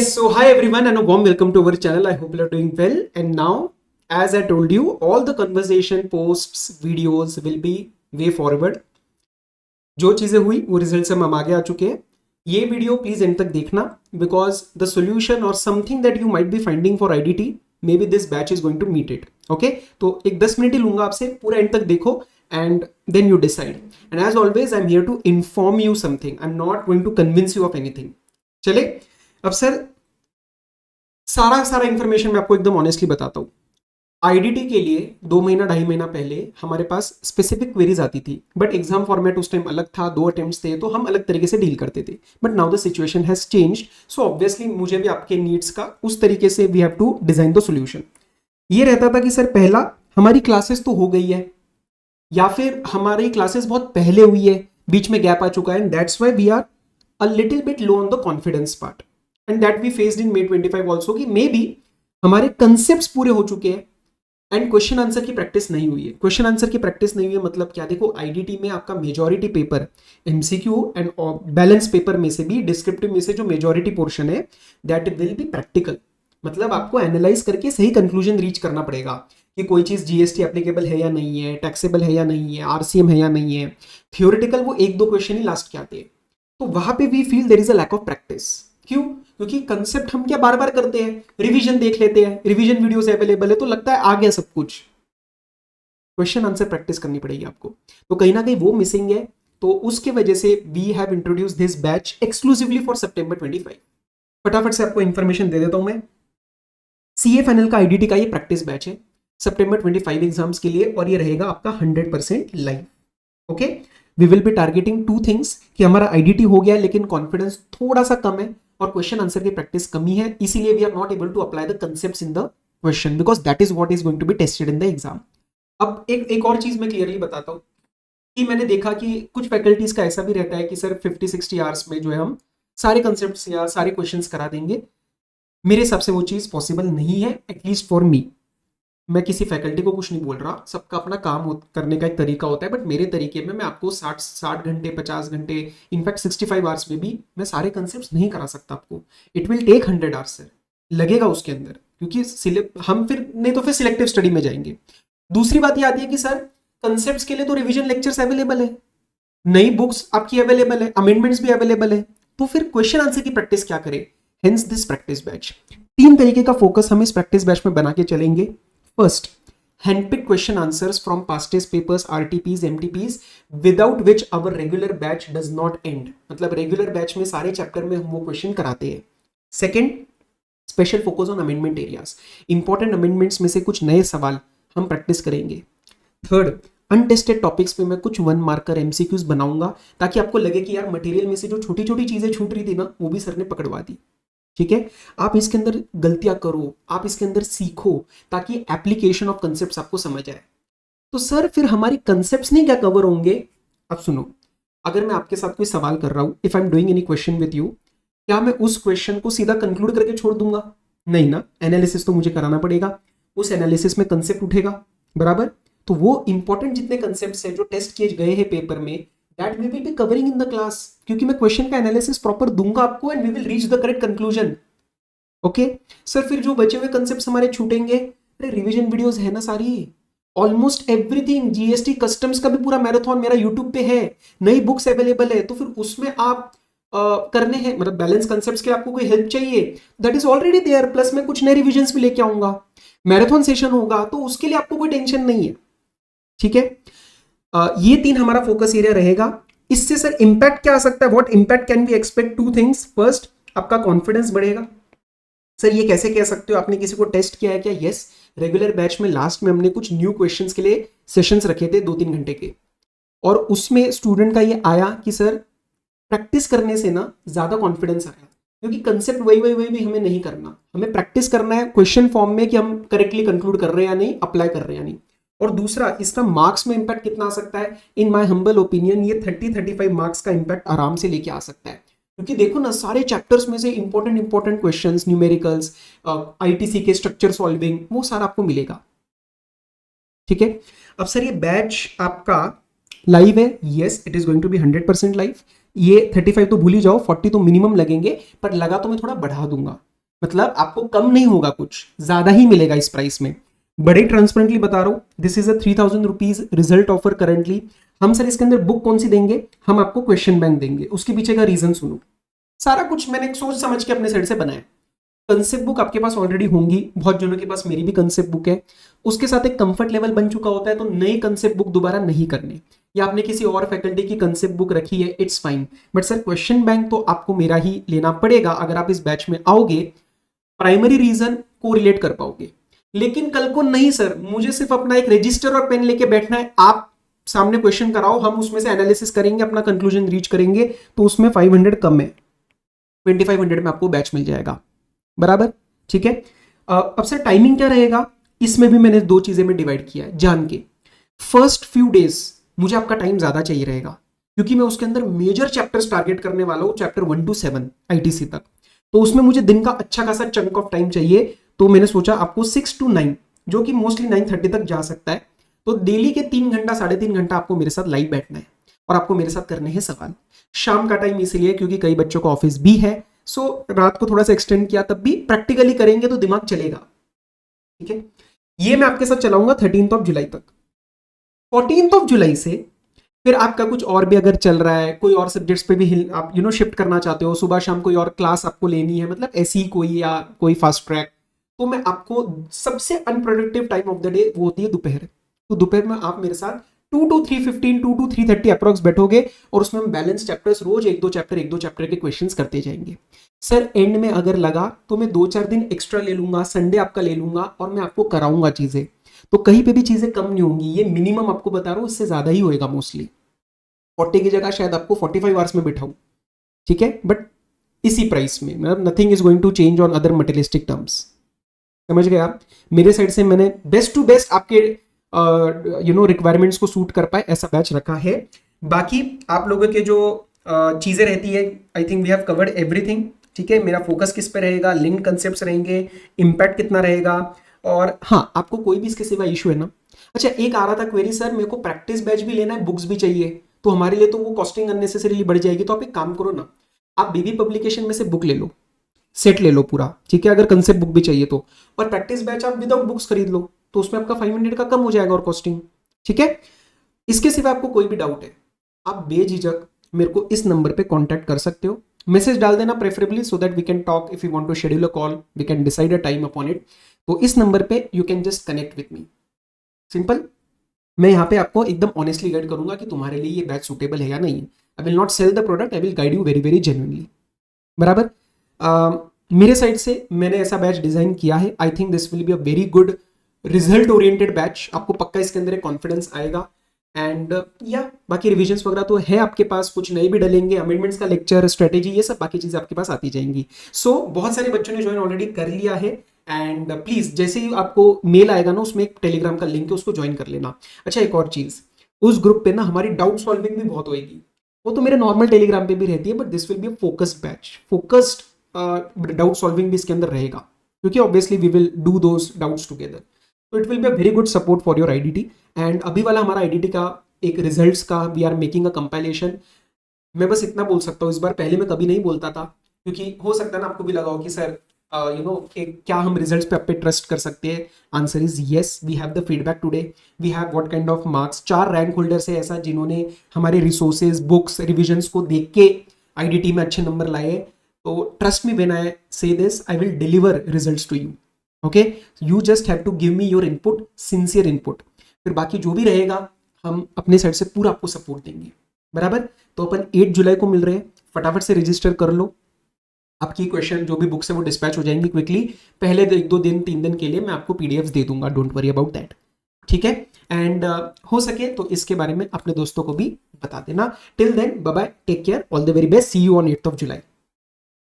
Yes, so hi everyone and a warm welcome to our channel. I hope you are doing well. And now, as I told you, all the conversation, posts, videos will be way forward. जो चीजें हुई वो result से हम आगे आ चुके हैं. ये वीडियो प्लीज एंड तक देखना बिकॉज द सोल्यूशन और something that you might be finding for IDT maybe this batch is going to meet it. Okay, तो एक 10 मिनट ही लूंगा आपसे, पूरा एंड तक देखो and then you decide. And as always, I'm here to inform you something. I'm not going to convince you of anything. चले अब sir सारा इंफॉर्मेशन मैं आपको एकदम ऑनेस्टली बताता हूँ. आईडीटी के लिए 2 महीना 2.5 महीना पहले हमारे पास स्पेसिफिक क्वेरीज आती थी, बट एग्जाम फॉर्मेट उस टाइम अलग था, 2 अटेम्प्ट्स थे, तो हम अलग तरीके से डील करते थे. But now the situation has changed, so obviously मुझे भी आपके नीड्स का उस तरीके से we have to design the solution. ये रहता था कि सर पहला हमारी क्लासेस तो हो गई है, या फिर हमारी क्लासेस बहुत पहले हुई है, बीच में गैप आ चुका है, and that's why we are a little bit low on the confidence part, and that we faced in May 25 also कि मे बी हमारे कंसेप्ट पूरे हो चुके हैं एंड क्वेश्चन आंसर की प्रैक्टिस नहीं हुई है. क्वेश्चन आंसर की प्रैक्टिस नहीं हुई है मतलब क्या? देखो, आईडीटी में आपका majority paper MCQ and balance paper में से भी डिस्क्रिप्टिव में से जो मेजॉरिटी पोर्शन है दैट विल बी प्रैक्टिकल. मतलब आपको एनालाइज करके सही कंक्लूजन रीच करना पड़ेगा कि कोई चीज जीएसटी एप्लीकेबल है या नहीं है, टैक्सेबल है या नहीं है, आरसीएम है या नहीं है. थियोरेटिकल वो 1-2 क्वेश्चन ही लास्ट के आते हैं, तो वहां पे we feel there is a lack of practice. क्यों? क्योंकि कंसेप्ट हम क्या बार बार करते हैं, रिवीजन देख लेते हैं, रिवीजन वीडियोस अवेलेबल है, तो लगता है आ गया सब कुछ. क्वेश्चन आंसर प्रैक्टिस करनी पड़ेगी आपको, तो कहीं ना कहीं वो मिसिंग है. तो उसके वजह से we have introduce this batch exclusively for September 25. फटाफट से आपको इंफॉर्मेशन दे देता हूं मैं. सीए फाइनल का आईडीटी का ये प्रैक्टिस बैच है September 25 एग्जाम्स के लिए, और ये रहेगा आपका 100% live. Okay, we will be targeting 2 things कि हमारा आईडीटी हो गया है लेकिन कॉन्फिडेंस थोड़ा सा कम है और क्वेश्चन आंसर की प्रैक्टिस कमी है, इसीलिए we are not able to apply the concepts in the question because that is what is going to be tested in the exam. अब एक और चीज मैं क्लियरली बताता हूँ कि मैंने देखा कि कुछ फैकल्टीज का ऐसा भी रहता है कि सर 50-60 आवर्स में जो है हम सारे कंसेप्ट्स या सारे क्वेश्चंस करा देंगे. मेरे हिसाब से वो चीज पॉसिबल नहीं है, एटलीस्ट फॉर मी. मैं किसी फैकल्टी को कुछ नहीं बोल रहा, सबका अपना काम करने का एक तरीका होता है, बट मेरे तरीके में मैं आपको 60 घंटे 50 घंटे इनफैक्ट 65 आवर्स में भी मैं सारे कंसेप्ट्स नहीं करा सकता आपको. It will take 100 hours sir, लगेगा उसके अंदर, क्योंकि हम फिर नहीं तो फिर सिलेक्टिव स्टडी में जाएंगे. दूसरी बात ये आती है कि सर कंसेप्ट्स के लिए तो रिविजन लेक्चर्स अवेलेबल है, नई बुक्स आपकी अवेलेबल है, अमेंडमेंट्स भी अवेलेबल है, तो फिर क्वेश्चन आंसर की प्रैक्टिस क्या करें? Hence this practice batch. 3 तरीके का फोकस हम इस प्रैक्टिस बैच में बना के चलेंगे. First, handpicked question answers from past test papers, RTPs, MTPs, without which our regular batch does not end. मतलब regular batch में सारे चैप्टर में हम वो क्वेश्चन कराते हैं. Second, special focus on amendment areas, important amendments में से कुछ नए सवाल हम प्रैक्टिस करेंगे. थर्ड, अनटेस्टेड टॉपिक्स पे मैं कुछ 1 मार्कर एमसीक्यूज बनाऊंगा ताकि आपको लगे कि यार मटेरियल में से जो छोटी छोटी चीजें छूट रही थी ना वो भी सर ने पकड़वा दी. ठीक है, आप इसके अंदर गलतियां करो, आप इसके अंदर सीखो ताकि एप्लीकेशन ऑफ कंसेप्ट्स आपको समझ आए. तो सर फिर हमारी कंसेप्ट्स नहीं क्या कवर होंगे? अब सुनो, अगर मैं आपके साथ कोई सवाल कर रहा हूं, if I am doing any question with you, क्या मैं उस क्वेश्चन को सीधा कंक्लूड करके छोड़ दूंगा? नहीं ना, एनालिसिस तो मुझे कराना पड़ेगा. उस एनालिसिस में कंसेप्ट उठेगा, बराबर. तो वो इंपॉर्टेंट जितने कंसेप्ट्स हैं जो टेस्ट किए गए हैं पेपर में, that we will be covering in the class, क्योंकि मैं क्वेश्चन का एनालिसिस प्रॉपर दूंगा आपको and we will reach the correct conclusion. Okay sir, फिर जो बचे हुए कंसेप्ट्स हमारे छूटेंगे, अरे रिवीजन वीडियोस है ना सारी, ऑलमोस्ट एवरीथिंग, जीएसटी कस्टम्स का भी पूरा मैराथन मेरा यूट्यूब पे है, नई बुक्स अवेलेबल है, तो फिर उसमें आप करने हैं, मतलब बैलेंस कंसेप्ट्स के आपको कोई हेल्प चाहिए, that is already there, plus मैं कुछ नए रिविजन्स भी लेके आऊंगा, मैराथन सेशन होगा, तो उसके लिए आपको कोई टेंशन नहीं है. ठीक है, ये 3 हमारा फोकस एरिया रहेगा. इससे सर इंपैक्ट क्या आ सकता है? What impact can we expect? 2 things. First, आपका कॉन्फिडेंस बढ़ेगा. सर ये कैसे कह सकते हो? आपने किसी को टेस्ट किया है क्या? यस, रेगुलर बैच में लास्ट में हमने कुछ न्यू क्वेश्चंस के लिए सेशंस रखे थे 2-3 घंटे के, और उसमें स्टूडेंट का ये आया कि सर प्रैक्टिस करने से ना ज्यादा कॉन्फिडेंस आया, क्योंकि कंसेप्ट वही भी हमें नहीं करना, हमें प्रैक्टिस करना है क्वेश्चन फॉर्म में कि हम करेक्टली कंक्लूड कर रहे हैं या नहीं, अप्लाई कर रहे हैं या नहीं. और दूसरा, इसका मार्क्स में इंपैक्ट कितना आ सकता है? इन माय हम्बल ओपिनियन ये 30-35 मार्क्स का इंपैक्ट आराम से लेके आ सकता है, क्योंकि देखो ना सारे चैप्टर्स में से इंपॉर्टेंट क्वेश्चंस, न्यूमेरिकल्स, आईटीसी के स्ट्रक्चर सॉल्विंग, वो सारा आपको मिलेगा. ठीक है, अब सर ये बैच आपका लाइव है. Yes, it is going to be 100% live. ये 35 तो भूल ही जाओ, 40 तो मिनिमम लगेंगे, पर लगा तो मैं थोड़ा बढ़ा दूंगा. मतलब आपको कम नहीं होगा, कुछ ज्यादा ही मिलेगा इस प्राइस में। बड़े ट्रांसपेरेंटली बता रहा हूँ, this is a 3000 rupees result offer currently. हम सर इसके अंदर बुक कौन सी देंगे, हम आपको क्वेश्चन बैंक देंगे, उसके पीछे का रीजन सुनो। सारा कुछ मैंने सोच समझ के अपने साइड से बनाया। कंसेप्ट बुक आपके पास ऑलरेडी होंगी, बहुत जनों के पास मेरी भी कंसेप्ट बुक है। उसके साथ एक कंफर्ट लेवल बन चुका होता है, तो नई कंसेप्ट बुक दोबारा नहीं करनी, या आपने किसी और फैकल्टी की कंसेप्ट बुक रखी है, it's fine. But sir question bank तो आपको मेरा ही लेना पड़ेगा अगर आप इस बैच में आओगे, प्राइमरी रीजन को रिलेट कर पाओगे। लेकिन कल को नहीं सर, मुझे सिर्फ अपना एक रजिस्टर और पेन लेके बैठना है, आप सामने क्वेश्चन कराओ, हम उसमें से एनालिसिस करेंगे, अपना कंक्लूजन रीच करेंगे, तो उसमें 500 कम है, 2500 में आपको बैच मिल जाएगा, बराबर, ठीक है। अब सर टाइमिंग क्या रहेगा, इसमें भी मैंने दो चीजें में डिवाइड किया है जान के। फर्स्ट फ्यू डेज मुझे आपका टाइम ज्यादा चाहिए रहेगा, क्योंकि मैं उसके अंदर मेजर चैप्टर्स टारगेट करने वाला हूं, चैप्टर 1 to 7 आईटीसी तक, तो उसमें मुझे दिन का अच्छा खासा चंक ऑफ टाइम चाहिए। तो मैंने सोचा आपको 6 to 9, जो कि मोस्टली 9:30 तक जा सकता है, तो डेली के 3 घंटा 3.5 घंटा आपको मेरे साथ लाइव बैठना है और आपको मेरे साथ करने हैं सवाल। शाम का टाइम इसलिए क्योंकि कई बच्चों का ऑफिस भी है, सो रात को थोड़ा सा एक्सटेंड किया, तब भी प्रैक्टिकली करेंगे तो दिमाग चलेगा, ठीक है। ये मैं आपके साथ चलाऊंगा 13 जुलाई तक। 14 जुलाई से फिर आपका कुछ और भी अगर चल रहा है, कोई और सब्जेक्ट्स पे भी आप शिफ्ट करना चाहते हो, सुबह शाम कोई और क्लास आपको लेनी है, मतलब ऐसी कोई या कोई फास्ट ट्रैक, तो मैं आपको सबसे unproductive time of the day वो होती है दोपहर। तो दोपहर में आप मेरे साथ 2 to 3:15, 2 to 3:30 अप्रॉक्स बैठोगे, और उसमें हम बैलेंस चैप्टर्स रोज एक दो चैप्टर के क्वेश्चंस करते जाएंगे। सर एंड में अगर लगा तो मैं 2-4 दिन एक्स्ट्रा ले लूंगा, संडे आपका ले लूंगा, और मैं आपको कराऊंगा चीजें, तो कहीं पे भी चीजें कम नहीं होंगी, ये मिनिमम आपको बता रहा हूँ, इससे ज्यादा ही होएगा मोस्टली। 40 की जगह शायद आपको 45 आवर्स में बिठाऊं, ठीक है, बट इसी प्राइस में, मतलब nothing is going to change on other materialistic terms, समझ गए आप। मेरे साइड से मैंने बेस्ट टू बेस्ट आपके रिक्वायरमेंट्स को सूट कर पाए ऐसा बैच रखा है। बाकी आप लोगों के जो चीजें रहती है, I think we have covered everything, ठीक है। मेरा फोकस किस पे रहेगा, लिंक कंसेप्ट्स रहेंगे, इम्पैक्ट कितना रहेगा, और हाँ आपको कोई भी इसके सिवा इशू है ना। अच्छा एक आ रहा था क्वेरी, सर मेरे को प्रैक्टिस बैच भी लेना है, बुक्स भी चाहिए, तो हमारे लिए तो वो कॉस्टिंग अननेसेसरीली बढ़ जाएगी। तो आप एक काम करो ना, आप बीबी पब्लिकेशन में से बुक ले लो, सेट ले लो पूरा, ठीक है, अगर कंसेप्ट बुक भी चाहिए तो, और प्रैक्टिस बैच आप विदाउट बुक्स खरीद लो, तो उसमें आपका 500 का कम हो जाएगा और कॉस्टिंग, ठीक है। इसके सिवा आपको कोई भी डाउट है, आप बेझिझक मेरे को इस नंबर पे कांटेक्ट कर सकते हो, मैसेज डाल देना preferably, so that we can talk, if you want to schedule a call we can decide a time upon it. तो इस नंबर पे you can just connect with me, simple. मैं यहाँ पे आपको एकदम ऑनेस्टली गाइड करूंगा कि तुम्हारे लिए ये बैच सुटेबल है या नहीं। I will not sell the product, I will guide you very very genuinely, बराबर। मेरे साइड से मैंने ऐसा बैच डिजाइन किया है, I think this will be a very good result oriented batch, आपको पक्का इसके अंदर एक कॉन्फिडेंस आएगा। एंड या बाकी रिविजन्स वगैरह तो है आपके पास, कुछ नए भी डलेंगे, अमेंडमेंट्स का लेक्चर, स्ट्रेटेजी, ये सब बाकी चीजें आपके पास आती जाएंगी। सो बहुत सारे बच्चों ने ज्वाइन ऑलरेडी कर लिया है, एंड प्लीज जैसे ही आपको मेल आएगा ना, उसमें एक टेलीग्राम का लिंक है, उसको ज्वाइन कर लेना। अच्छा एक और चीज, उस ग्रुप पे ना हमारी डाउट सॉल्विंग भी बहुत होगी, वो तो मेरे नॉर्मल टेलीग्राम पे भी रहती है, but this will be focused batch, focused doubt solving भी इसके अंदर रहेगा, क्योंकि obviously we will do those doubts together. तो it will be a very good support for your IDT. And अभी वाला हमारा आईडीटी का एक रिजल्ट्स का we are making a compilation. मैं बस इतना बोल सकता हूँ इस बार, पहले मैं कभी नहीं बोलता था, क्योंकि हो सकता है ना आपको भी लगा हो कि सर क्या हम रिजल्ट्स पे आप पे ट्रस्ट कर सकते हैं। Answer is yes, we have the feedback today, we have what kind of marks. 4 rank holders है ऐसा जिन्होंने हमारे रिसोर्सेज, बुक्स, रिविजन्स को देख के आईडीटी में अच्छे नंबर लाए। तो trust me when I say this, I will deliver results to you, okay. You just have to give me your input, sincere input, फिर बाकी जो भी रहेगा हम अपने साइड से पूरा आपको सपोर्ट देंगे, बराबर। तो अपन 8 जुलाई को मिल रहे हैं, फटाफट से रजिस्टर कर लो, आपकी क्वेश्चन जो भी बुक्स है वो डिस्पैच हो जाएंगी क्विकली। पहले 1-2 दिन 3 दिन के लिए मैं आपको पीडीएफ्स दे दूंगा, डोंट वरी अबाउट दैट, ठीक है। एंड हो सके तो इसके बारे में अपने दोस्तों को भी बता देना। Till then bye bye, take care, all the very best, see you on 8th of July।